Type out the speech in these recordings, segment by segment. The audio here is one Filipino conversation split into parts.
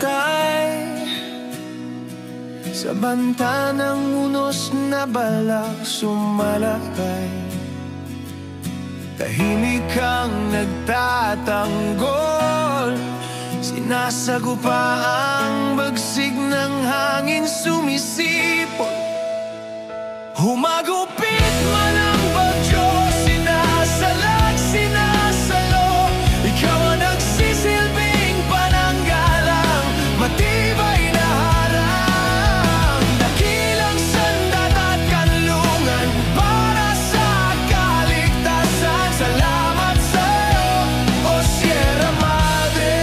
bantay sa banta ng unos na balak sumalakay. Tahimik kang nagtatanggol, sinasagupa ang bagsig ng hangin sumisipot. Humagupit man ang bagyo, sinasalag, sinasalo. Ikaw ang nagsisilbing pananggalang, matibay na harang, dakilang sandat at kanlungan para sa kaligtasan. Salamat sa'yo, O Sierra Madre.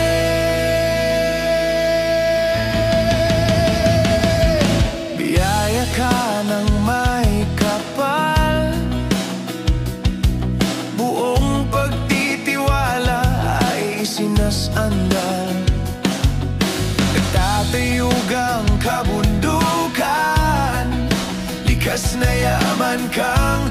Biyaya ka ng may kapal, buong pagtitiwala ay isinasandal. Nagtatayugang kabundukan, likas na yaman kang